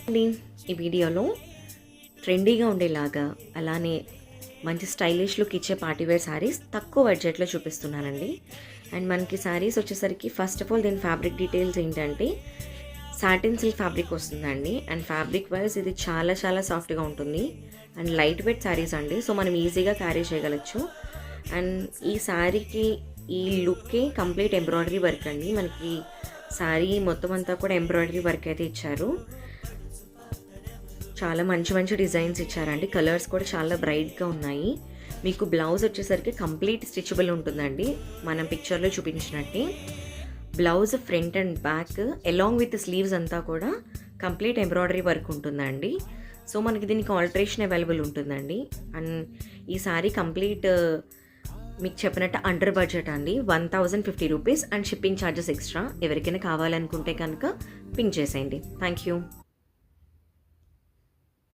అండి ఈ వీడియోలో ట్రెండీగా ఉండేలాగా అలానే మంచి స్టైలిష్ లుక్ ఇచ్చే పార్టీవేర్ శారీస్ తక్కువ బడ్జెట్లో చూపిస్తున్నానండి. అండ్ మనకి శారీస్ వచ్చేసరికి ఫస్ట్ ఆఫ్ ఆల్ దీని ఫ్యాబ్రిక్ డీటెయిల్స్ ఏంటంటే సాటిన్ సిల్క్ ఫ్యాబ్రిక్ వస్తుందండి. అండ్ ఫ్యాబ్రిక్ వైజ్ ఇది చాలా చాలా సాఫ్ట్గా ఉంటుంది అండ్ లైట్ వెయిట్ శారీస్ అండి. సో మనం ఈజీగా క్యారీ చేయగలచ్చు. అండ్ ఈ శారీకి ఈ లుక్కే కంప్లీట్ ఎంబ్రాయిడరీ వర్క్ అండి. మనకి శారీ మొత్తం అంతా కూడా ఎంబ్రాయిడరీ వర్క్ అయితే ఇచ్చారు. చాలా మంచి మంచి డిజైన్స్ ఇచ్చారండి. కలర్స్ కూడా చాలా బ్రైట్గా ఉన్నాయి. మీకు బ్లౌజ్ వచ్చేసరికి కంప్లీట్ స్టిచబుల్ ఉంటుందండి. మనం పిక్చర్లో చూపించినట్టే blouse front and back along with sleeves అంతా కూడా కంప్లీట్ ఎంబ్రాయిడరీ వర్క్ ఉంటుందండి. సో మనకి దీనికి ఆల్టరేషన్ అవైలబుల్ ఉంటుందండి. అండ్ ఈ సారీ కంప్లీట్ మీకు చెప్పినట్టు అండర్ బడ్జెట్ అండి. 1050 rupees and shipping charges extra. ఎవరికైనా కావాలనుకుంటే కనుక పింక్ చేసేయండి. Thank you.